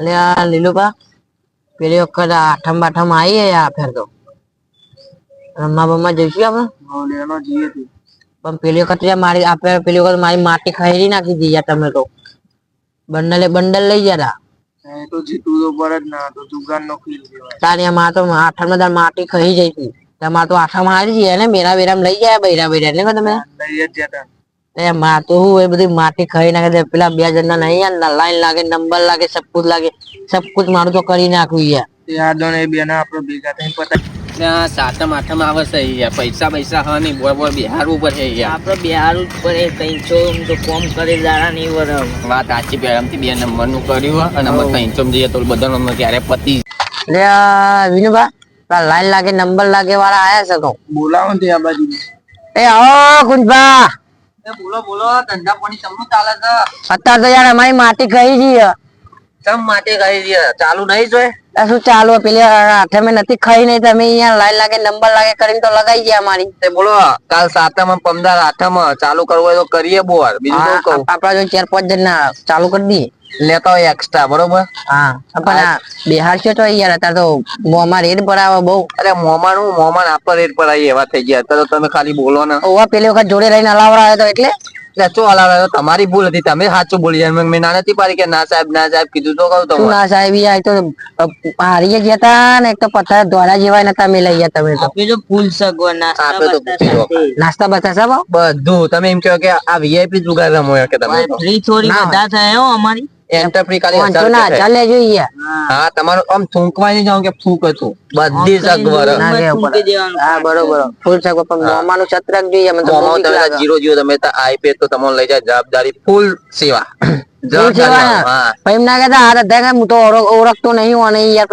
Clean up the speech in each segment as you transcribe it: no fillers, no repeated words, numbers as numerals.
એટલે આ લીલુબા પેલી વખત આઠમ બાઠમ આવી આ ફેર તો રમવા બમવા જઈશું આપણે પણ પેલી વખત મારી આપણે પેલી વખત મારી માટી ખાઈ નાખી હતી યાર તમે તો બંડલ લઈ ગયા તો જીતું તો પર જ ના તો જુગાર નો ખેલ કહેવાય. તારી માં તો આઠમ માં માટી ખાઈ જઈ હતી તમારે તો આઠમ હારી છે ને મેરા બેરામ લઈ ગયા બૈરા એટલે તમે લઈ જ જતા માં તો હું એ બધી માટી ખાઈ નાખે પેલા બે જણા નહીં લાઈન લાગે નંબર લાગે સબ કુછ મારું તો કરી નાખ્યું યાર યાદો ને બે ના આપડે ભેગા થઈને પતા સાતમ આઠમ આવે છે યાર પૈસા હા નહીં બોર બિહાર ઉપર છે યાર આપડે બિહાર ઉપર એ 300 તો કોમ કરે દાડા નહીં વર વાત સાચી પેલામથી 2 નંબર નું કર્યું અને 300 જઈએ તો બધા નંબર ત્યારે પતી એટલે વિનુભા લાઈન લાગે નંબર લાગે વાળા આયા છે તો બોલાવો ને આ બાજુ એ આવો કુંજભા બોલો ધંધા પાણી સમનું ચાલે છે અત્યારે તો યાર અમારી માટી ખાઈ જઈએ ચમ માટે કરી દે ચાલુ નહીં જોય શું ચાલુ પેલી આઠમે નથી ખાઈ નહીં તમે અહીંયા લાઈન લાગે નંબર લાગે કરીને તો લગાઈ ગયા અમારી તે બોલો કાલ સાતમ 15 આઠમ ચાલુ કરવું હોય તો કરીએ બોર બીજું શું કહું આપડા જો 4-5 જણા ચાલુ કરી દઈએ લેતા હોય એક્સ્ટ્રા બરોબર હા પણ બિહાર છે તો યાર અત્યારે તો મોમાં રેડ પડાવે બહુ અરે મોમાન આપણા રેટ પર આવી એવા થઈ ગયા અત્યારે તો તમે ખાલી બોલો ને ઓવા પેલી વખત જોડે રહીને હલાવરા આવ્યો તો એટલે ચો હલાવ્યો તમારી ભૂલ હતી તમે સાચું બોલી જાય મેં ના નથી પાડી કે ના સાહેબ કીધું તો કહું શું ના સાહેબ યાર તો હારી ગયા હતા ને એક તો પથ્થર દોરા જેવા નતા મેલાઈ ગયા તમે તો આપે તો ફૂલ સગવડ નાસ્તા બતા સબ બધું તમે એમ કહો કે આ વીઆઈપી જુગાર રમો કે તમે ફ્રી થોડી બધા થાય અમારી એન્ટર ખાલી 500 ના ચાલે જોઈએ હા તમારું આમ થૂંકવાની જાવ કે ફૂક હતું બધી સગવડ હા બરોબર ફૂલ સગવડ પણ મોમાનું છત્રક જોઈએ મને તો મોમા તમે 0 તમે આઈ પે તો તમને લઈ જાય જવાબદારી ફૂલ સેવા ના કહેતા હાથ હતા હું તો ઓળખતો નહીં અને યાર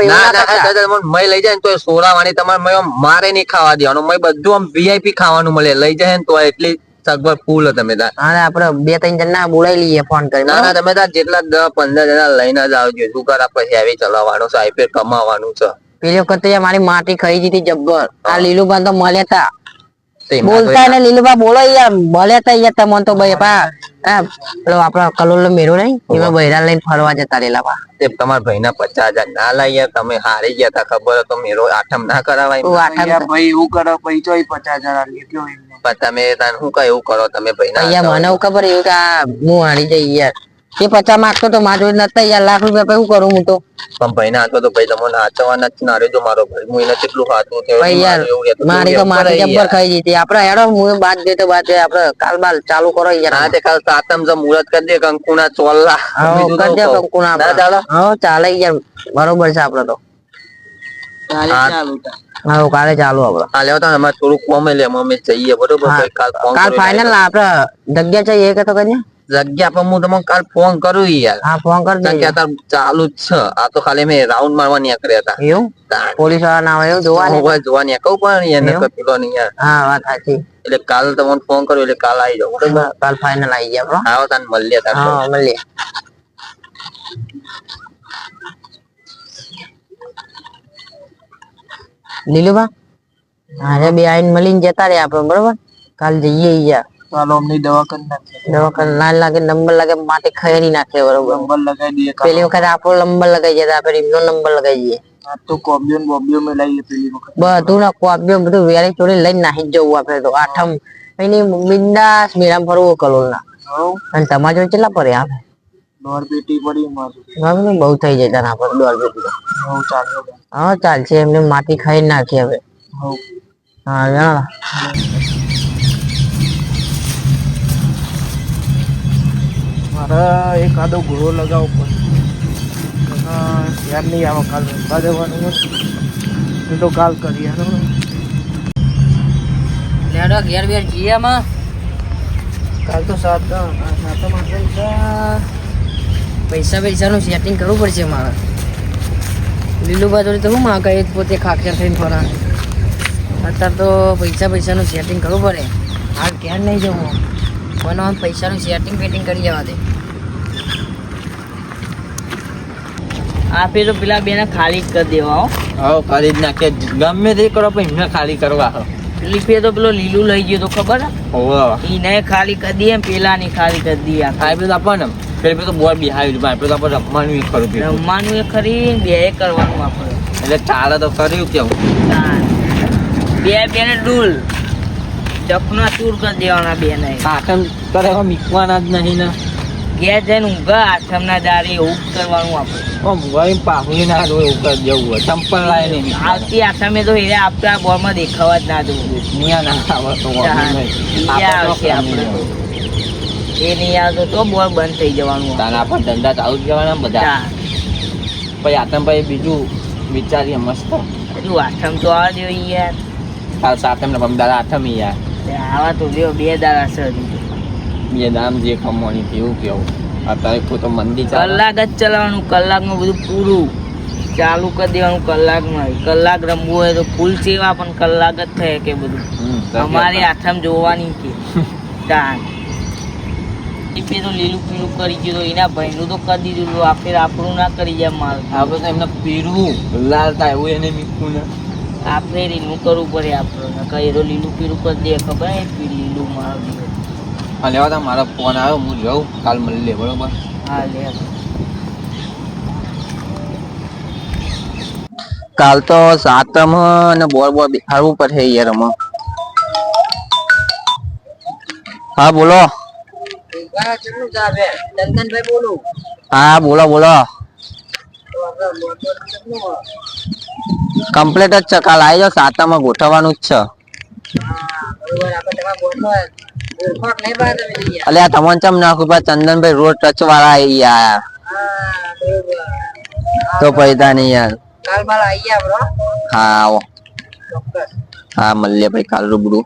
મય લઈ જાય ને તો સોડા વાળી તમારે મારે નહીં ખાવા દેવાનું મય બધું આમ વીઆઈપી ખાવાનું મળે લઈ જાય ને તો એટલી સગવડ ફૂલ તમે આપડે 2-3 જણા બોલાવી લઈએ ફોન કરી ના તમે જેટલા 10-15 જણા લઈને જ આવજો શું કર આપણે હેવી ચલાવવાનું છે આઈપીએલ કમાવાનું છે પેલી વખત મારી માટી ખાઈ જતી જબ્બર આ લીલુબા તો મળ્યા તા બોલતા ને લીલુબા બોલો યાર મળ્યા તા યાર તમને તો ભાઈ પેલો આપડો કલોલ મેરો નહીં એમાં બૈરા લઈને ફરવા જતા રેલા પા તે તમારા ભાઈ ના 50,000 ના લાયા તમે હારી ગયા તા ખબર તો મેરો આઠમ ના કરાવાય ભાઈ એવું કરો પૈસો 50,000 એટલો તમે શું કઈ એવું કરો તમે ભાઈ ના મને ખબર એવું કે હું હારી જઈ યાર એ 50 માંગતો તો મારા જોડે નતા યાર લાખ રૂપિયા શું કરું હું તો પણ ભાઈ ના તો ભાઈ તમને નાચવાના જ ના જો મારો ભાઈ હું એને કેટલું ખાતું મારી તો મારી જબ્બર ખાઈ જતી આપડે હેડો હું બાદ દે તો બાદ આપડે કાલ બાલ ચાલુ કરો યાર હા તે કાલ સાતમ જો મુહૂર્ત કરી દે કંકુના ચોલ્લા કરી દે કંકુના હા ચાલે યાર બરોબર છે આપડે તો હા કાલે ચાલુ આપડે હા લેવો તો અમારે થોડું કોમે લે અમે જઈએ બરોબર કાલ ફાઇનલ આપડે જગ્યા છે એ કહેતો કઈ જગ્યા પર હું તમને કાલ ફોન કરું યાર હા ફોન કરી જગ્યા ચાલુ જ છે આ તો ખાલી મેં રાઉન્ડ મારવા નીકળ્યા હતા એવું પોલીસ વાળા ના આવે જોવા નીકળવું પણ એને પેલો નહીં યાર હા વાત સાચી એટલે કાલ તમને ફોન કર્યો એટલે કાલ આવી જાવ બરોબર કાલ ફાઇનલ આવી ગયા બરો આવો તાન મળીએ તાર હા મળીએ લીલુબા આજે બે આઈને મળીને જતા રે આપડે બરોબર કાલ જઈએ યાર ચાલો અમને દવા કરી નાખીએ દવાખાને લાઈન લાગે નંબર લાગે માટી ખરી નાખે બરોબર નંબર લગાવી દઈએ પેલી વખત આપણો નંબર લગાઈ જતા આપણે એમનો નંબર લગાવી દઈએ આ તો કોબ્યો મેલાઈએ પેલી વખત બધું ના કોબ્યો બધું વેરી ચોરી લઈને નાહી જવું આપણે તો આઠમ એની બિંદાસ મેરામ ફરવું કલોલ ના અને તમારે જોડે કેટલા પડે આપે 1.5 પેટી પડી મારું બહુ થઈ જાય તને આપણે 1.5 પેટી હા ચાલશે એમને માટી ખાઈ નાખી હવે હા જાણ મારા એકાદો ઘોડો લગાવો પડે યાર નહીં આવો કાલ રમવા જવાનું તો કાલ કરીએ લેડો ઘેર બેર જઈએ માં કાલ તો પૈસા નું સેટિંગ કરવું પડશે મારે લીલુબા જોડે તો હું માં કઈ પોતે ખાખર થઈને ફરા અત્યારે તો પૈસા નું સેટિંગ કરવું પડે હાલ ઘેર નહીં જવું બનાવવાનું પૈસાનું સેટિંગ ફેટિંગ કરી જવા દે આપે તો પેલા બેને ખાલી જ કરી દેવા હો ખાલી જ નાખે ગમે તે કરો પણ એમને ખાલી કરવા હો લીપે તો પેલો લીલું લઈ ગયો તો ખબર હોવે એને ખાલી કરી દઈએ પેલા ની ખાલી કરી દઈએ ખાઈ તો આપણને પેલી તો બોલ બિહારી મારે પેલું આપણે રમવાનું ઈ ખરું પેલું. રમવાનું એ ખરી બે કરવાનું આપણે એટલે ચાલે તો કર્યું કેવું બે ને ડૂલ ચકના ચૂર કરી દેવાના બે ને આઠમ કરે મીકવાના જ નહીં ને ઘેર જઈને ઊંઘા આઠમના દારે એવું જ કરવાનું આપણે ગઈ પાહુલી ના ડોય એવું કરી જવું હોય ચંપલ લાય નહીં આવતી આઠમે તો એને આપણા બોલમાં દેખાવા જ ના દઉં નિયા ના આવે તો આવશે આપણે એ નહીં આવતો તો બોલ બંધ થઈ જવાનું તાના પણ ધંધા ચાલુ જ જવાના બધા પછી આઠમ પછી બીજું વિચારીએ મસ્ત હજુ આઠમ તો આવવા દો યાર કાલ સાતમ ને પમદાર આઠમ યાર આવા તો લ્યો બે દાડા છે હજુ બે દામ જે કમવાની કેવું કેવું અત્યારે કોઈ તો મંદી ચાલે કલાક જ ચલાવવાનું કલાકમાં બધું પૂરું ચાલુ કરી દેવાનું કલાકમાં કલાક રમવું હોય તો ફૂલ સેવા પણ કલાક જ થાય કે બધું અમારે આઠમ જોવાની કે તાન ટીપે તો લીલું પીલું કરી ગયું તો એના ભાઈનું તો કરી દીધું તો આપણે આપણું ના કરી જાય માલ આપણે તો એમને પીરવું લાલ થાય એવું એને મીઠું ને આપણે રીનું કરવું પડે આપણને કઈ તો લીલું પીલું કરી દે ખબર હે લીલું મારું હા લેવા તા મારો ફોન આવ્યો હું જાઉં કાલ મળી લે બરોબર હા લે કાલ તો સાતમ અને બોલ બોલ બિહારવું પડે યાર અમે હા બોલો ચંદનભાઈ બોલું હા બોલો બોલો કમ્પ્લીટ જ છે કાલ આવી જાઓ સાતમાં ગોઠવવાનું જ છે અલ્યા તમને ચમ નાખું ચંદનભાઈ રોડ ટચ વાળા આવી યાર તો પૈસા નહીં યાર હા આવો હા મળીએ ભાઈ કાલ રૂબરૂ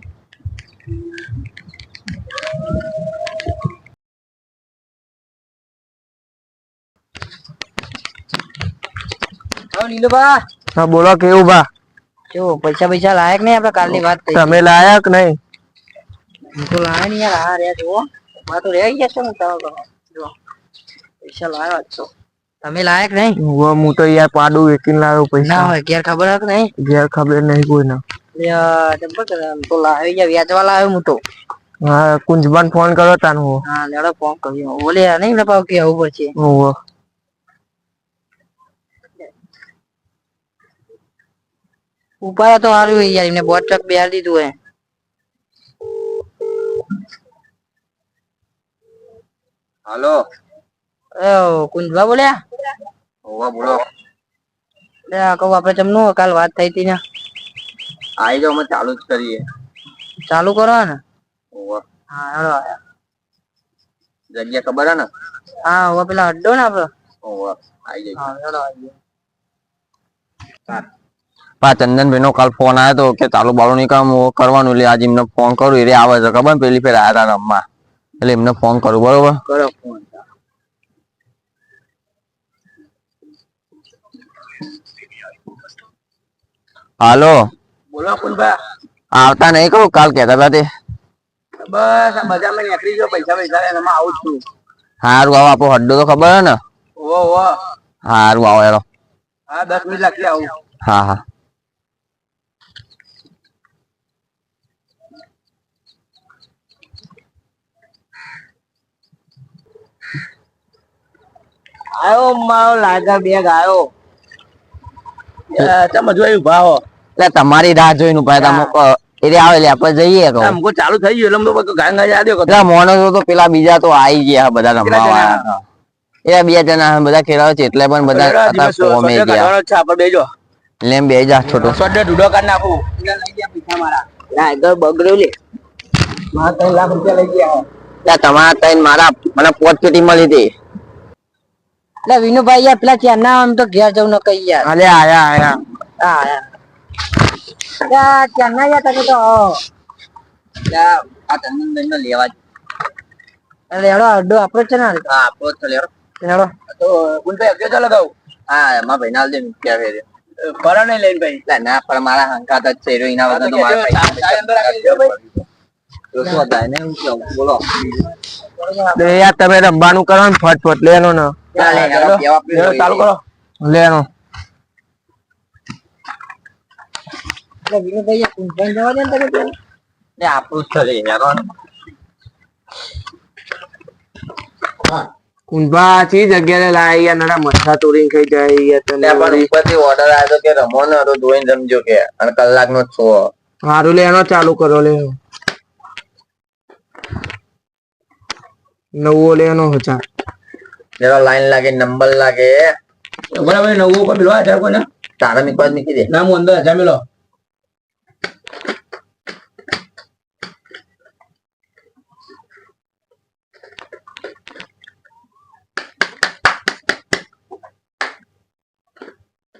લીલુબા હા બોલો કેવું બા જો પૈસા લાયક નહીં આપડે કાલની વાત થઈ તમે લાયા કે નહીં હું તો લાયા નહીં યાર આ રહ્યા જુઓ માં તો રહી ગયા છો ને તમે જો પૈસા લાયા જ છો તમે લાયક નહીં હું તો યાર પાડું વેચીને લાવ્યો પૈસા ના હોય ઘેર ખબર હક નહીં ઘેર ખબર નહીં કોઈ ના તો લાવી ગયા વ્યાજવા લાવ્યો હું તો હા કુંજબાન ફોન કરો તાન હું હા લેડો ફોન કર્યો બોલે નહીં પાવ કે આવું પછી ઓહો ઉપાય તો સારું યાર એમને બોટ ટ્રક બેહાર દીધું હે હાલો કુંજબા બોલ્યા ઓવા બોલો લે કહું આપડે જમનું કાલ વાત થઈ હતી ને આવી જાઓ અમે ચાલુ જ કરીએ ચાલુ કરો ને ઓવા હા હેડો જગ્યા ખબર હે ને હા હવે પેલા અડ્ડો ને આપડે ઓવા આવી જાય હા હેડો આવી ચંદનભાઈ નો કાલ ફોન આવ્યો તો કે ચાલુ બાળુ ની કામ કરવાનું એટલે આજે એમને ફોન કરું એટલે આવે છે ખબર પેલી ફેર આવ્યા હતા રમવા એટલે એમને ફોન કરું બરોબર કરો ફોન હાલો બોલો કુંજબા આવતા નહીં કહું કાલ કહેતા હતા તે બસ આ બજારમાં નીકળી ગયો પૈસા એમાં આવું છું હારું આવો આપણો હડ્ડો તો ખબર હે ને ઓહો હારું આવો યાર હા 10 મિનિટ લાગી આવું હા હા આયો મારો લાગા બેગ આયો તમે જોયું ભાવ એટલે તમારી રાહ જોઈને ભાઈ તમે એટલે આવે એટલે આપણે જઈએ કહો અમકો ચાલુ થઈ ગયું એટલે તો ગાંગા યાદ એટલે મોનો તો પેલા બીજા તો આવી ગયા બધા રમવા વાળા એ બે જણા બધા ખેલાવે છે એટલે પણ બધા કોમે ગયા છે આપણે બેજો એટલે એમ બે જા છોટો સોડે ઢૂડો કરી નાખું લઈ ગયા પૈસા મારા ના ઘર બગડ્યું લે મારા 3 લાખ રૂપિયા લઈ ગયા એટલે તમારા ત્રણ મારા મને પોત પેટી મળી હતી એટલે વિનુભાઈ યાર પેલા ત્યાં ના આમ તો ઘેર જવું ન કઈ યાર અલે આયા આયા હા યાર ત્યાં ના યાર તમે તો આ ચંદનભાઈ નો લેવા અરે હેડો અડ્ડો આપણો જ છે ને હા આપણો જ લેરો હેડો તો ગુણભાઈ અગે ચાલો લગાવ હા એમાં ભાઈ ના દે ક્યાં ફેરે ફરા નહીં લઈને ભાઈ એટલે ના પણ મારા હંકાત જ છે એના વગર તો મારા પૈસા અંદર રાખી દો ભાઈ તો શું થાય ને હું કહું બોલો યાર તમે રમવાનું કરો ને ફટફટ લેનો ને ચાલે ચાલુ કરો લેનો એટલે વિનુભાઈ યાર કુંભાઈ જવા દે ને તમે ત્યાં ને આપણું જ છે યાર કુંભા ચી જગ્યાએ લાયા યાર નડા મઠા તોડીને ખાઈ જાય યાર તને ત્યાં પણ ઉપરથી ઓર્ડર આવ્યો તો કે રમો ને તો જોઈને રમજો કે અને કલાકનો જ છો હારું લે એનો ચાલુ કરો લે નવો લે એનો 1000 જરા લાઈન લાગે નંબર લાગે બરાબર નવું ઉપર પેલો આ કોને તારા મીકવા મૂકી દે નામ અંદર જમેલો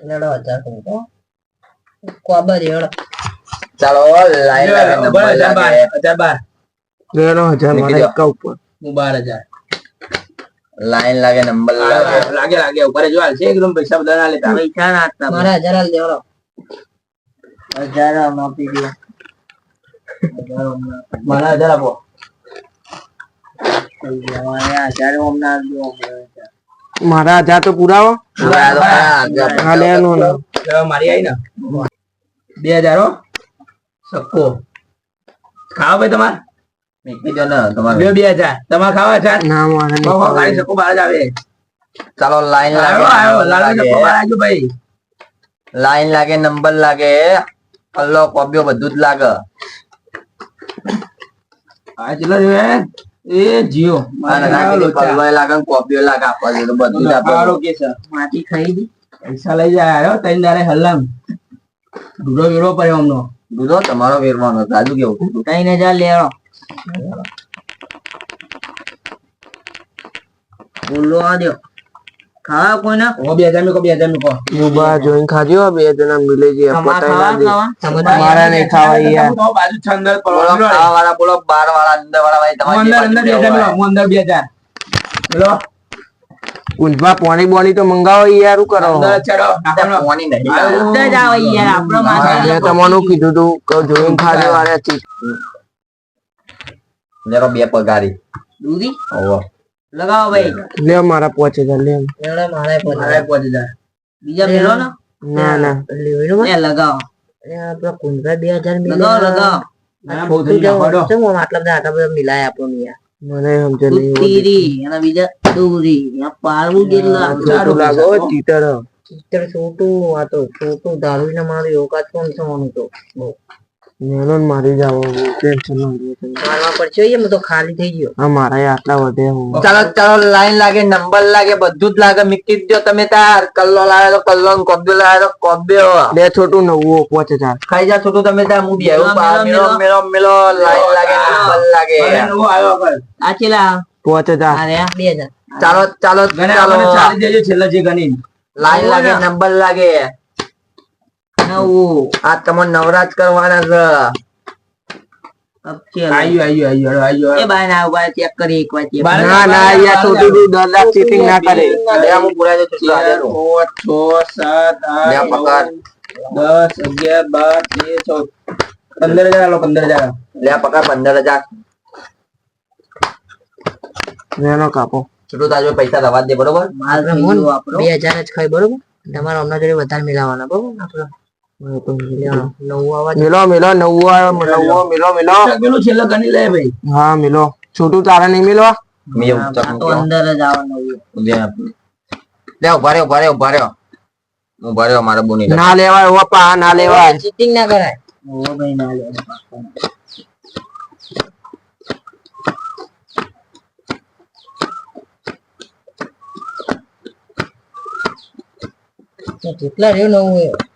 લેડો 1000 તો કોબર એડો ચાલો લાઈન લાગે નંબર લાગે 1012 લે એનો 1000 મારા એકા ઉપર હું 12000 લાઈન લાગે નંબર લાગે લાગે ઉપર જો હાલ છે એકદમ પૈસા બધા ના લેતા પૈસા ના આપતા મારા 1000 આલ દેવડો 1000 માપી દો મારા 1000 આપો મારા 1000 તો પુરાવો હા લે એનો મારી આવી ને 2000 હો સક્કો ખાવા ભાઈ તમારે મૂકી દો ને તમારે 2000 તમારે ખાવા છે ના મારે નહીં ખાઈ શકો બહાર જ આવે ચાલો લાઈન આવ્યો લાલો લાગે સક્કો બહાર આવજો ભાઈ લાઈન લાગે નંબર લાગે કલ્લો કોબ્યો બધું જ લાગે આ ચલો જો એ જીઓ કલ્લો લાગે કોબ્યો લાગે આપવા જોઈએ તો બધું જ આપે કે છે માટી ખાઈ દી પૈસા લઈ જાય હો તઈ દારે હલ્લામ ડૂડો વેરો પડ્યો અમનો દૂધો તમારો વેરવાનો રાજુ કેવું 3000 લેડો બોલો આ દો ખાવા કોઈને ઓ 2000 મેકો 2000 મેકો મુબા જોઈન ખાજો બે જણા મિલે જે પતાઈ ના દે મારા નહીં ખાવા યાર તો બાજુ છે અંદર બોલો પડવાનો ખાવા વાળા બોલો 12 વાળા અંદર વાળા ભાઈ હું અંદર તમારે અંદર 2000 મેકો હું અંદર 2000 બોલો કુંભા પાણી બોણી તો મંગાવો યાર શું કરો અંદર ચડો નાખવાનો ફોની નહીં અંદર જ આવે યાર આપણો માથે મેં તમને કીધું તું કે જોઈન ખાજો આરે ચીજ જરો બે પગારી દૂધી ઓવો લગાવો ભાઈ લે મારા 5000 લે લેડો મારે મારે 5000 બીજા મેલો ને ના ના એ લગાવો આપણો કુંભા 2000 લગાવો લગાવો ના બહુ થઈ ગયો પડો શું મતલબ આટલા બધા મિલાય આપણો યાર મને સમજે નહીં તીરી અને બીજા દૂરી આ પારવું જેટલા છોટું લાગો ટીટર ચિત્ર છોટું આ તો છોટું દારૂ ને મારું યોગાત કોણ થવાનું તો મેનો મારી જાવ ટેન્શન ન લે મારવા પડશે એમ તો ખાલી થઈ ગયો આ મારા આટલા વધે હું ચાલો ચાલો લાઈન લાગે નંબર લાગે બધું જ લાગે મૂકી દો તમે તાર કલ્લો લાવે તો કલ્લો કોબ્યો લાવે તો કોબ્યો લે છોટું નવું 5000 ખાઈ જા છોટું તમે તાર હું બેહું મેલો મેલો મેલો લાઈન લાગે નંબર લાગે મને નવો આવ્યો આગળ આ ચેલા 5000 અરે 2000 ચાલો ચાલો ગણે ચાલો આપણને ચાલી દેજો છેલ્લા જે ગણી લાઈન લાગે નંબર લાગે નવું આ તમારે નવરાજ કરવાના છે આયો એ બાય ના ઉભા ચેક કરી એક વાર ચેક ના ના યાર છોટું તું 10 લાખ ચીટિંગ ના કરે લે હું પુરાઈ દઉં છું આજે નું. 5 6 7 8 લે 10 11 12 13 14 15,000 15,000 લે પકડ 15,000 મેનો કાપો છોટું તાજો પૈસા રવા દે બરોબર માલ થઈ ગયો આપણો 2000 જ ખાય બરોબર તમારે હમણાં જોડે વધારે મિલાવાના બરોબર આપણો નવું આવા મિલો મિલો નવું મિલો પેલું છેલ્લે ગણી લે ભાઈ હા મિલો છોટું તારા નહીં મિલો મે એવું આ તો અંદર જ આવવાનું લે ઉભા રહ્યો મારા બોની ના લેવાય ઓ પા ના લેવાય ચીટિંગ ના કરાય ઓ ભાઈ ના લે કેટલા રહ્યો નવું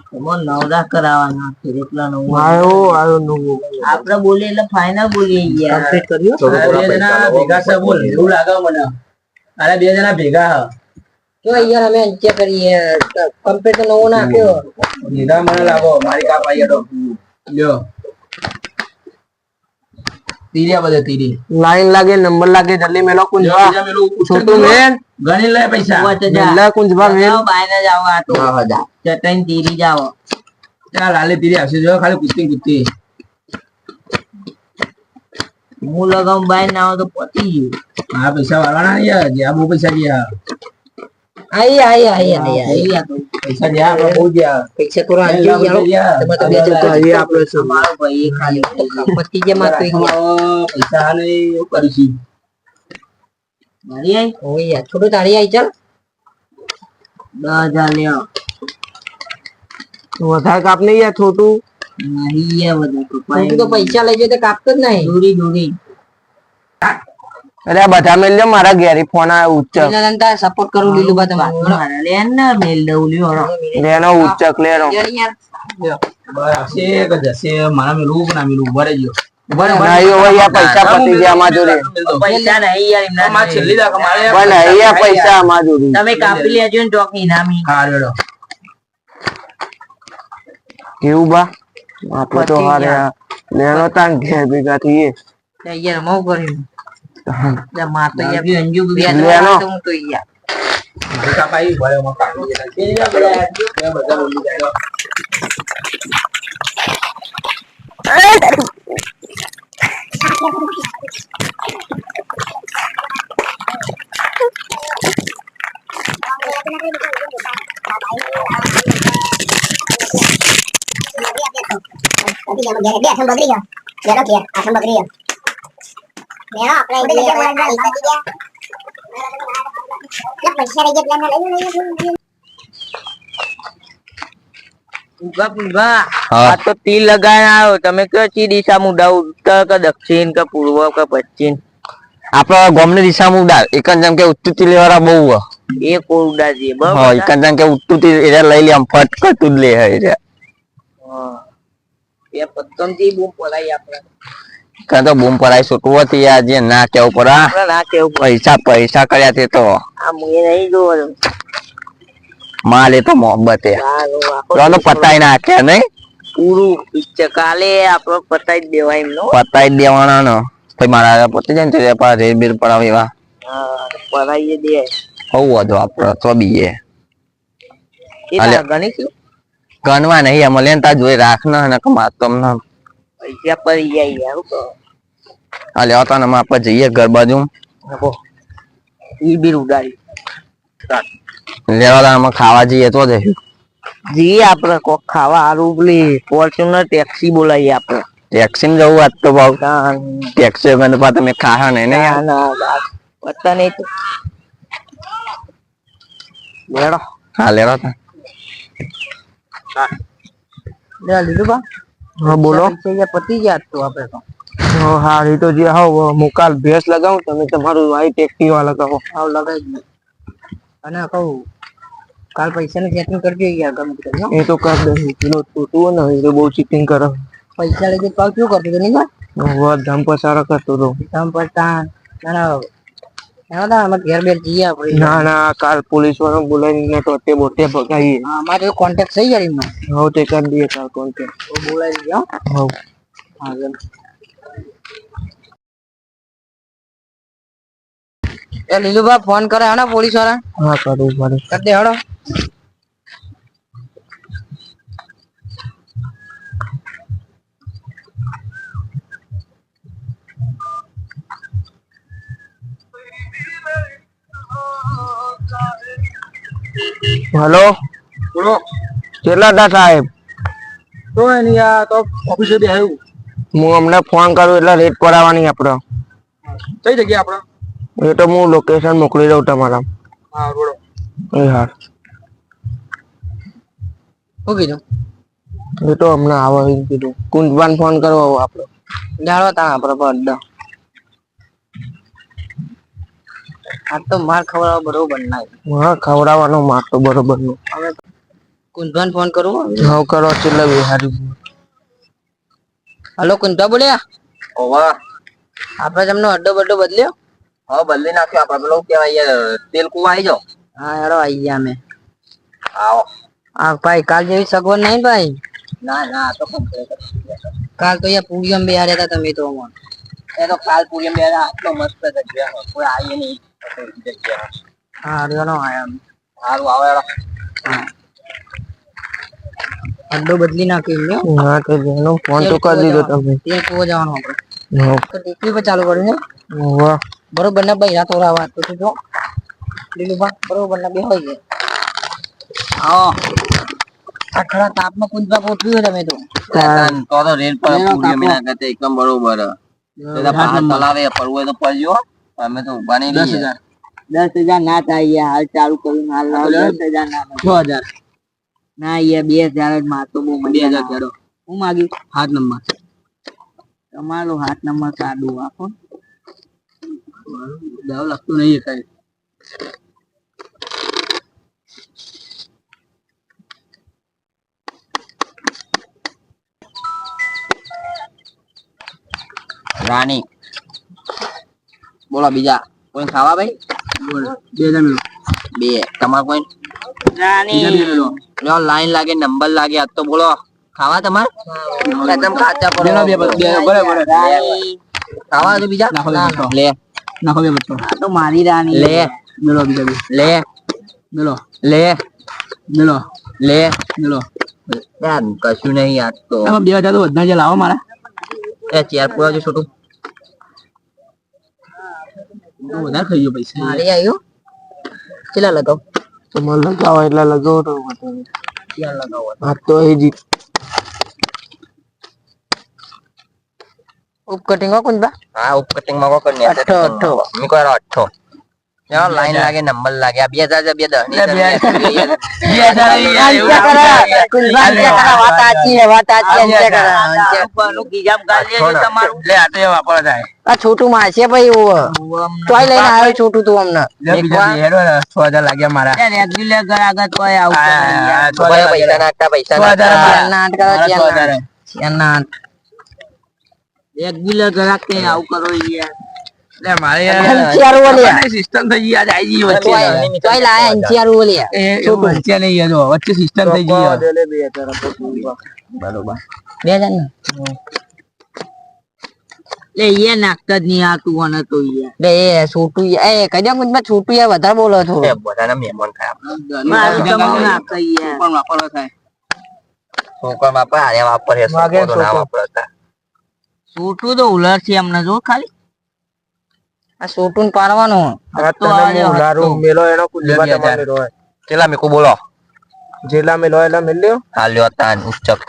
એમાં નવરા કરાવવાના છે એટલા નવું આયો નવું આપણે બોલીએ એટલે ફાઇનલ બોલીએ યાર કમ્પ્લીટ કર્યો થોડું બે જણા ભેગા છે બોલ એવું લાગે મને અરે બે જણા ભેગા તો યાર અમે ચેક કરીએ કમ્પ્લીટ તો નવો નાખ્યો ભેગા મને લાગો મારી કાપ આવી તો લ્યો તીરિયા બધે તીરી લાઈન લાગે નંબર લાગે જલ્દી મેલો કુંજવા છોટું મેન ગણી લે પૈસા મેલા કુંજવા મેન બાયને જાવ આ તો ચટાઈને તીરી જાવ ચાલ હાલે તીરી આવશે જો ખાલી કુસ્તી હું લગાવું બાય ના આવો તો પતી ગયું હા પૈસા વાળવાના યાર જ્યાં બહુ પૈસા ગયા આઈ પૈસા જ્યાં આપણે બહુ ગયા પૈસા તો રાખજો યાર તમે તો બે એ આપણો છે મારો ભાઈ એ ખાલી પતી જે માં તો પૈસા ને એવું કરીશું મારી આઈ ઓય યાર છોટું તારી આઈ ચાલ 10,000 લ્યો વધારે કાપ નહીં યાર છોટું નહીં યાર વધારે છોટું તો પૈસા લઈ જાય તો કાપતો જ નહીં દૂરી દૂરી અરે આ બધા મેલ લે મારા ઘેરી ફોન આવે ઉચ્ચક તાર સપોર્ટ કરું લીલું બા તમારે લે ને મેલ દઉં લ્યો લેનો ઉચ્ચક લેનો હશે કે જશે મારા મેલું ના મેલું ઉભા રહેજો નહીં હોય યાર પૈસા પતી ગયા અમાર જોડે પૈસા નહીં યાર એમના માં છેલ્લી દાખ મારે પણ નહીં યાર પૈસા અમાર જોડે તમે કાપી લેજો ને ચોક ઇનામી હા રેડો કેવું બા આપણે તો હારે લેનો તાન ઘેર ભેગા થઈએ યાર મો કર્યું માર તો યાર અંજુ બે લેનો હું તો યાર મારી કાપાઈ ભરે માં કાપી દેના બધા બોલી જાય આ તો તીર લગાવીને આવ્યો તમે કયો ચી દિશા મુડા ઉત્તર કે દક્ષિણ કે પૂર્વ કે પશ્ચિમ આપડા ગામની દિશામાં ઉડાડ એકન જેમ કે ઉત્તુતી લેવાળા બહુ એ કોર ઉડા દે હા એકન જેમ કે ઉત્તુતી એરા લઈ લે આમ ફટ કરતું જ લે હે એ પત્તમ થી બૂમ પડાઈ આપણે કાં તો બૂમ પડાઈ છોટું હતી યાર જે ના કેવું પડા ના કેવું પૈસા પૈસા કર્યા તે તો આ મુએ નહીં જોવો માલ એ તો મોહબ્બત હે તો પતાઈ નાખ્યા નહીં પૂરું પિક્ચર કાલે આપડે પતાઈ જ દેવાય એમનો પતાઈ દેવાના ને પછી મારા પતી જાય ને તો રેડ બેર પડાવે એવા પડાઈ દે હોવું હતું આપડે તો બી એ ગણી છું ગણવા નહીં એમ લે તા જોઈ રાખ ને કમા તમને પૈસા પડી જાય યાર તો આ લેવા તા ને આપણે જઈએ ઘર બાજુ ઈ બી ઉડાડી લેવા તા ખાવા જઈએ તો જઈશું જી આપડે કોક ખાવા હારું પેલી ફોર્ચ્યુનર ટેક્સી બોલાવીએ આપડે ટેક્સી જવું આજ તો ભાવ ટેક્સી મને પા તમે ખાવા નહીં ને પતા નહીં તો લેડો હા લેવા તા લીધું બા હા બોલો પતી ગયા તો આપડે તો હા એ તો જે હાવ મુકાલ ભેસ લગાવું તમે તમારું વાઈ ટેક્સી વાળા લગાવો આવ લગાવી અને કહું કાલ પૈસા નું સેટિંગ કરજો યાર ગમે તે કરજો એ તો કર દે પેલો છોટું ને એ તો બહુ ચીટિંગ કરે પૈસા લઈ કાલ શું કરતો તો નહીં ધમ પસારો કરતો હતો ધમ પડતા ના અમે ઘેર બેર જઈએ આપણે ના ના કાલ પોલીસ વાળો બોલાવીને ટોટે બોટે ભગાઈએ અમારે જો કોન્ટેક્ટ થઈ જાય એમનો હવે તે કરી દઈએ કાલ કોન્ટેક્ટ બોલાવી દો હવ હા એ લીલુભા ફોન કરે હે પોલીસ વાળા હા કરું પડે કરી દે હડો હેલો બોલો કેટલા હતા સાહેબ તો એની આ તો ઓફિસે બી આવ્યું હું અમને ફોન કરું એટલે રેટ કરાવવાની આપડે કઈ જગ્યા આપણે એ તો હું લોકેશન મોકલી દઉં તમારા હા બોલો એ હા શું કીધું એ તો હમણાં આવે એમ કીધું કુંજવાન ફોન કરવો આપડે જાણવા તા આપડે પડદો આ તો માર ખવડાવ બરોબર ના હા ખવડાવવાનો માર તો બરોબર નું હવે કુંજવાન ફોન કરું હવે કરો એટલે હારી હલો કુંજા બોલ્યા ઓવા આપડે તમને અડ્ડો બડ્ડો બદલ્યો હવે બદલી નાખ્યો આપડે પેલો કેવાય તેલ કુવા આવી જાઓ હા હેડો આવી ગયા અમે આવો હા ભાઈ કાલ જેવી સગવડ નહીં ભાઈ ના ના તો કાલ તો અહીંયા પૂડિયમ બે હાર્યા હતા તમે તો અમાર એ તો કાલ પૂરી બે આટલો મસ્ત જગ્યા કોઈ આવી નહીં જગ્યા હા હરિયાનો આયા સારું આવે અડ્ડો બદલી નાખ્યો એમને હા તો જેનો ફોન તો કરી દીધો તમે તેલ કુવો જવાનું આપણે હા તો ટીવી પર ચાલુ કર્યું છે વાહ બરોબર ના ભાઈ રાતો રાવા તો તું જો લીલું બા બરોબર ના બે હોય ગયા હા આ ખરા તાપમાં કુંજવા પહોંચ્યું તમે તો તો રેલ પર પૂરી મિના કરતે એકદમ બરોબર તલાવે પડવું તો પડ્યો અમે તો ઉભા નહીં 10,000 10,000 ના થાય યાર, હાલ ચાલુ કરું હાલ લાવ 10,000 ના થાય. 6,000 ના યાર 2,000 જ મારતો બહુ મજા 2,000 કરો. હું માગ્યું 7 નંબર તમારો 7 નંબર સાદું આપો. દાવ લાગતું નહીં કઈ. રાણી બોલો બીજા કોઈ ખાવા ભાઈ? બોલ 2,000 મેળો. બે તમારે કોઈ રાણી લો લાઈન લાગે નંબર લાગે આજ તો બોલો ખાવા તમારે એકદમ કાચા પડો બે બરાબર ખાવા તો બીજા નાખો બે ના, બચ્ચો. લે નાખો બે બચ્ચો. આ તો મારી રાણી લે મેળો બીજા બે. લે મેળો લે મેળો લે મેળો. યાર કશું નહીં આજ તો આમાં 2,000 તો વધના જે લાવો મારા. એ ચેર પૂરા જો છોટું તો વધારે ખાઈ ગયો પૈસા. મારી આવ્યું કેટલા લગાવ તમારે લગાવો એટલે લગાવો તો વધારે. ક્યાં લગાવો આ તો એ જ ઉપ કટિંગ હો કુંજબા હા ઉપ કટિંગ માં કોક ને અઠ્ઠો, અઠ્ઠો. મી કોઈ 8 યાર લાઈન લાગે નંબર લાગે આ 2000 બે 10 ની વાત સાચી હે, વાત સાચી હે, અંતે કરા, અંતે. લે આ તો એ વાપરવા થાય આ છોટું મારશે ભાઈ તોય લઈને આવ્યો છોટું તું અમને બીજા 6000 લાગ્યા મારા રેગ્યુલર ગરાગત હોય આવું પૈસા નાખતા પૈસા રેગ્યુલર ગ્રાહક ને આવું કરો યાર લે મારે અંચિયારું બોલ્યા સિસ્ટમ થઈ ગઈ આજ આવી ગઈ વચ્ચે. તોય લાયા અંચિયારું બોલ્યા એ વચ્ચે નહીં જો વચ્ચે સિસ્ટમ થઈ ગઈ હવે. લે 2,000 બરોબર 2,000 ને લે એ નાખતા જ નહીં આતું અને તો યાર લે એ છોટું એ કઈ દે મુજમાં છોટું યાર વધારે બોલો છો એ બધાના મહેમાન થાય મારું તમારું નાખતા યાર પણ વાપરવા થાય. છોકરા બાપા આરે વાપરે વાગે છોકરો ના છોકરો. વાપરતા છોટું તો ઉલર છે અમને જો ખાલી આ છોટું ને પાડવાનું આ તો તને આ હું ઉલારું મેલો એનો કુંજબા લે 2,000. તમારે મેલો હોય. કેટલા મેકો બોલો જેટલા મેલો એટલા મેલ લ્યો. હાલ્યો તાન ઉચ્ચક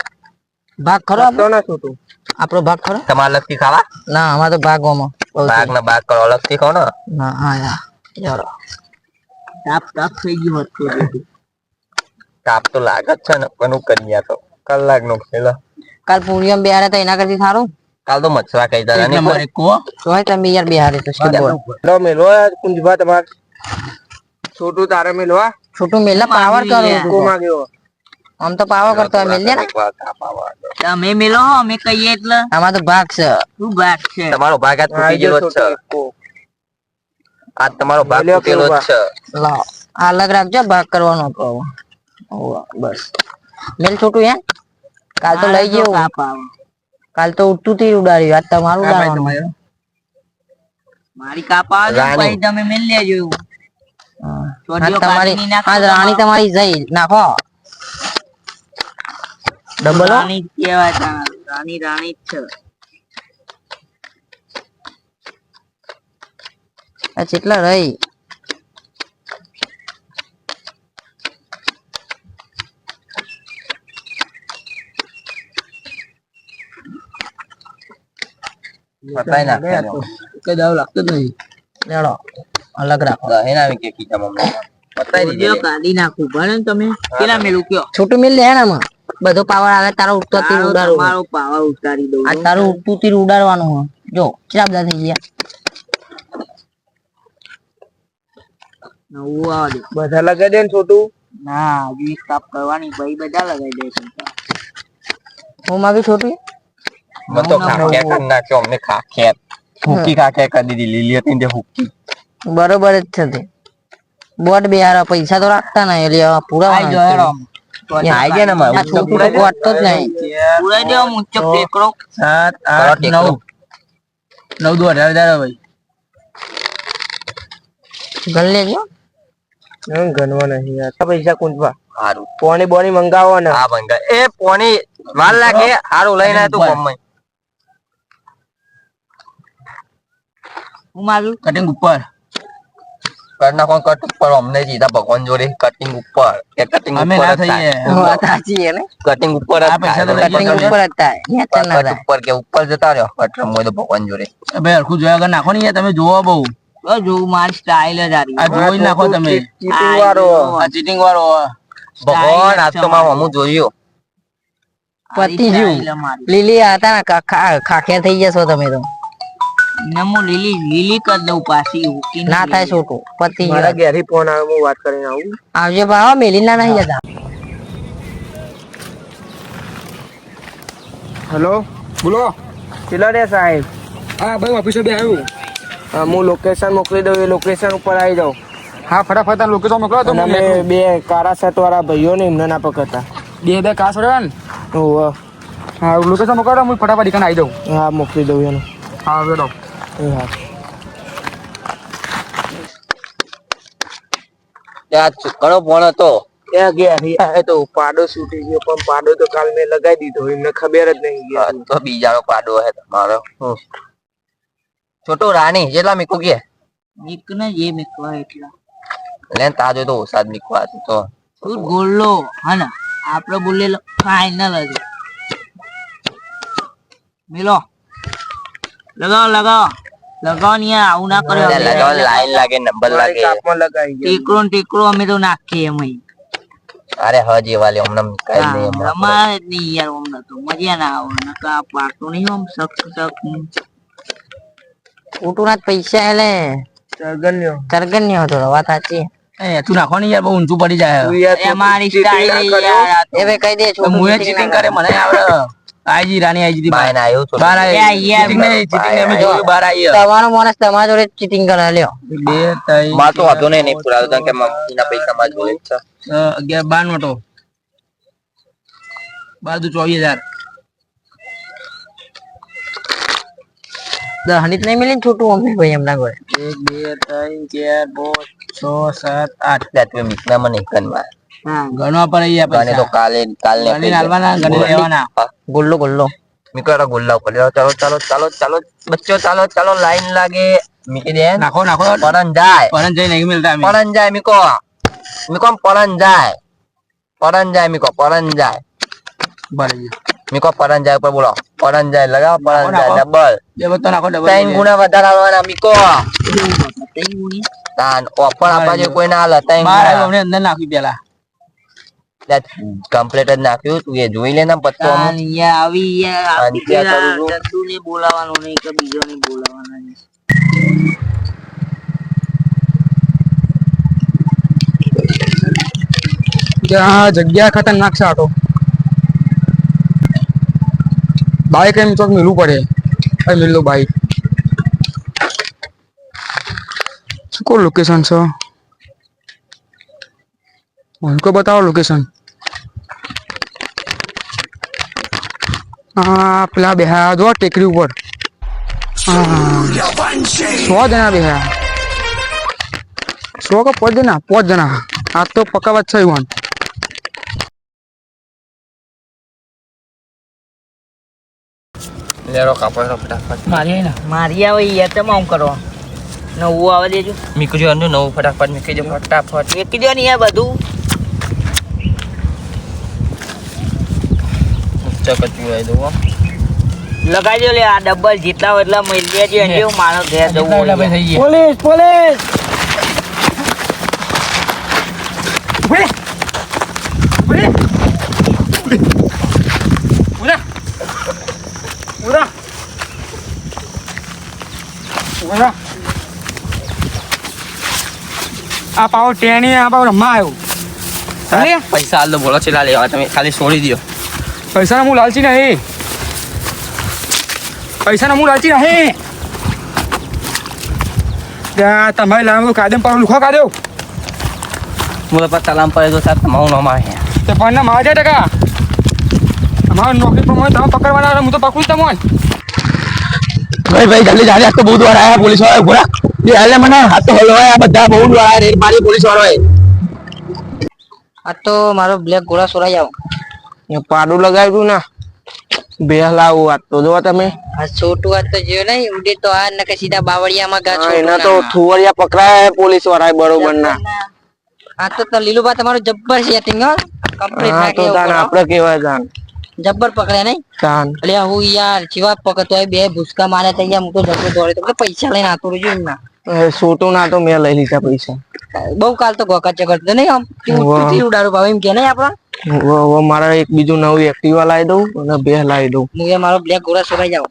ભાગ ખરો તો ના છોટું આપણો ભાગ ખરો તમારે અલગથી ખાવા ના અમારે તો ભાગવામાં બાગ ના બાગ કરો અલગથી ખાઓ ને ના હા યાર તાપ તાપ થઈ ગયું હતું તાપ તો લાગે જ છે ને કોનું કરી તો કલાક નો ખેલો કાલ પૂર્ણિમ બિહારે તો એના કરતી સારું કાલ તો મચ્છરા કઈ એક દાદા નંબર એક કો. તો હોય તમે યાર બિહારે તો શું બોલ લો મેલો કુંજબા તમારે છોટું તારે મેલવા છોટું મેલે પાવર કરો કો માંગ્યો આમ તો પાવર કરતો હોય મેલ દે ને તમે મેલો અમે કહીએ એટલે આમાં તો ભાગ છે શું ભાગ છે તમારો ભાગ આજ તૂટી ગયેલો જ છે આજ તમારો ભાગ મેલ્યો તૂટેલો જ છે લાવ આ અલગ રાખજો ભાગ કરવાનો હતો બસ મેલ છોટું હે કાલ તો લઈ ગયો કાલ તો ઉઠતું થી ઉડાડ્યું આજ તમારું ઉડાડવાનું મારી કાપા રાણી. તમે મેલ લેજો તમારી આજ રાણી તમારી જઈ નાખો ડબલ રાણી કહેવાય રાણી રાણી જ છે આ કેટલા રહી બતાઈ નાખે કઈ દાવ લાગતો જ નહીં. લેડો અલગ રાખો દહીં આવી કે કીધા મમ્મી બતાઈ દીધી કાઢી નાખું ભલે ને તમે કેટલા મેલું કયો છોટું મેલ લે ને આમાં બધો પાવર આવે તારો ઉઠતો તીર ઉડાડો મારો પાવર ઉતારી દઉં આ તારું ઉઠતું તીર ઉડાડવાનું હોય જો કેટલા બધા થઈ ગયા નવું આવે બધા લગાઈ દે ને છોટું. ના હજુ એક કાપ કરવાની ભાઈ બધા લગાઈ દે હું માગી છોટું મને તો ખાખ્યા કરી નાખ્યો અમને ખાખ્યા હુકી ખાખ્યા કરી દીધી લીલી હતી ને તે હુકી બરોબર જ છે તે બોટ બિહાર પૈસા તો રાખતા નહીં એટલે પૂરા આઈ ગયા ને મારું છોટું તો બોટતો જ નહીં પૂરા દેવા મુચ્ચો પેકડો 7 8 9 9 દો 18,000 ભાઈ. ગણ લેજો ગણવા નહીં યાર આ પૈસા કુંજબા હારું પોણી બોણી મંગાવો ને હા ભંગા એ પોણી વાર લાગે હારું લઈને આય તું મમ્મી હું મારું કટિંગ ઉપર કર નાખો કટ ઉપર અમને સીધા ભગવાન જોડે કટિંગ ઉપર કે કટિંગ અમે ઉપર ના જ થાય. થઈએ. વાત સાચી છે ને કટિંગ ઉપર જ આ પૈસા તો થાય. લઈ કટિંગ ઉપર જ થાય નેચર ના કટ થાય ઉપર કે ઉપર જતા રહ્યો કટ રમવો તો ભગવાન જોડે એ ભાઈ હરખું જોયા વગર નાખો ને યાર તમે જોવો બહુ જો મારી સ્ટાઇલ જ આ રહી. આ જોઈ જ નાખો તમે. ચીટિંગ વાળો આ ચીટિંગ વાળો. ભગવાન આજ તો મારું હમું જોયું. પતિ ગયું. લીલી હતા ને ખાખિયા થઈ જશો તમે તો. નમો લીલી લીલી કર દઉં પાછી. ના થાય છોટું પતિ મારા ઘેરથી ફોન આવ્યો, હું વાત કરીને આવું. આવજો બાવા મેલીના નહીં જતા. હેલો, બોલો. કેટલા રે સાહેબ? હા ભાઈ ઓફિસે બે આવ્યું. હું લોકેશન મોકલી દઉં, એ લોકેશન ઉપર આવી જાઉં. હા ફટાફટ લોકેશન મોકલો તો અને અમે બે કારા સેટ વાળા ભાઈઓ ને એમને ના પકડતા. બે કાસ રહ્યા ને. ઓહો. હા લોકેશન મોકલો, હું ફટાફટ ઈકન આવી જાઉં. હા મોકલી દઉં એનું. હા બેડો. હા ત્યાં ઘણો ફોન હતો. એ ઘેરી આવે તો પાડો છૂટી ગયો, પણ પાડો તો કાલ મેં લગાવી દીધો, એમને ખબર જ નહીં ગયા. તો બીજાનો પાડો હે તમારો. છોટો રાણી જેટલા મીકુ કે એક ને જે મેકવા એટલા લેન તાજો તો ઓસાદ મીકવા તો તું બોલો હા ને આપણે બોલેલો ફાઇનલ જ મિલો લગાવો લગાવો લગાવો ને આવું ના કરો. લગાવ લાઈન લાગે નંબર લાગે કાપમાં લગાવી ગયા. ટેકરો ને ટેકરો અમે તો નાખીએ એમ. અરે હજી વાલે હમણાં કઈ નહીં હમણાં અમારે જ નહીં યાર હમણાં તો મજા ના આવે નકા પાકતો નહીં આમ સક ઉટુના પૈસા એટલે તરગન્યો હતો વાત સાચી. તું નાખો ને યાર બહુ ઊંચું પડી જાય. એ મારી સ્ટાઈલ યાર એ વે કહી દે હું ચીટિંગ કરે મને આવડે. આઈજી રાણી આઈજી બાય ના આવ્યું બાર યાર ચીટિંગ અમે જોયું બાર આવી. તમારો માણસ તમારા જોડે ચીટિંગ કરે લ્યો. 2 3 માં તો હતો નહીં પુરાવ કે મમ્મીના પૈસા માં જોડે છે 11 12 નોટો 12 24,000. દહનીત નહીં મિલી છોટું અમને ભાઈ એમના ઘરે 1 2 3 4 5 6 7 8 તમે મીકના મને એકનમાં હા ગણવા પર અહીંયા ગણે તો કાલે ગણી હાલવાના ગણી લેવાના. ગુલ્લો ગુલ્લો મીકો ગુલ્લા ઉપર ચાલો ચાલો ચાલો ચાલો બચ્ચો ચાલો ચાલો લાઈન લાગે મીકી દે નાખો નાખો પરન જાય પરન જઈ નહીં મિલતા અમે પરન જાય મીકો મીકો પરન જાય મીકો પરન જાય બરાબર મીકો પરન જાય ઉપર બોલો પરન જાય લગાવો પરન જાય ડબલ બે બતો નાખો ડબલ 3 ગુણા વધારે આવવાના મીકો તાન ઓફર આપવા જે કોઈ ના હાલે 3 બાર ગુણા અમને અંદર નાખી પેલા કમ્પ્લીટ જ નાખ્યું તું એ જોઈ લે ને પત્તો આવી અંત્યા કરું છું. ચંદુ ને બોલાવાનું નહીં કે બીજો ને બોલાવાના નહીં. ત્યાં જગ્યા ખતરનાક છે આટો. બાઈક એમ ચોક મિલવું પડે. કઈ મિલવું બાઈક શું કો લોકેશન છે ઉनको बताओ लोकेशन. હા પેલા બેહા જો ટેકરી ઉપર 100 જણા બેહા 100 કે 5 જણા આ તો પકાવત છે ઈવન. લેરો કાપડનો ફટાફટ મારી આવે યાર તમે આમ કરો નવું આવે દેજો મીકજો અનુ નવું ફટાફટ મીકજો ફટાફટ એક જો ને યાર બધું ચકચું આવી દો લગાઈ દો લે આ ડબલ જેટલા હોય એટલા મળી લેજો અને હું મારો ઘેર જવું એટલે ભાઈ થઈ ગયા પોલીસ પોલીસ આ પાવો ટેણી આ પાવો રમવા આવ્યો. પૈસા હાલ દો બોલો ચેલા લેવા તમે ખાલી છોડી દો પૈસાના હું લાલચી નહીં. પૈસાના હું લાલચી નહીં. ત્યાં તમારી લાવવાનું કાયદમ પર લુખો કાઢ્યો બોલો પર સલામ પડે તો સાહેબ તમારું નામ આવે તે પણ મારે 10%. અમારું નોકરી પ્રમાણે તમે પકડવાના હું તો પકડું તમને. ભાઈ જલ્દી જાજે આ તો બહુ વાર આયા પોલીસ વાળા ઘોડા એ હાલે મને હાથ તો હલવાયા બધા બહુ વાર આયા રેડ મારી પોલીસ વાળાએ. આ તો મારો બ્લેક ઘોડા સોરાઈ આવો પાડું લગાવ્યું ને બે લાવું વાત તો જો તમે આ છોટું આ તો જો નહીં ઉડે તો આ નકે સીધા બાવળિયામાં ગા એના તો થુવરિયા પકડાય પોલીસ વાળા બરોબર ના. આ તો લીલુબા તમારું જબ્બર સેટિંગ હો કમ્પ્લીટ હા તો તાન નાખી આપણે કેવા જાન જબ્બર પકડે નહીં તાન એટલે હું યાર જીવા પકડતો હોય બે ભૂસકા મારે તો યાર હું તો જતો દોડે તો પૈસા લઈને આતો રહ્યો ના સોટો ના તો મેં લઈ લીધા પૈસા. બહુ કાલ તો ગોકા ચકડતો નહીં આમ કેવું ઉડાડું ભાવ એમ કે નહીં આપણા. હવે મારા એક બીજું નવું એક્ટિવા લાવી દઉં અને બે લાવી દઉં. હું એ મારો બ્લેક ઘોડા સોરાઈ જાવ.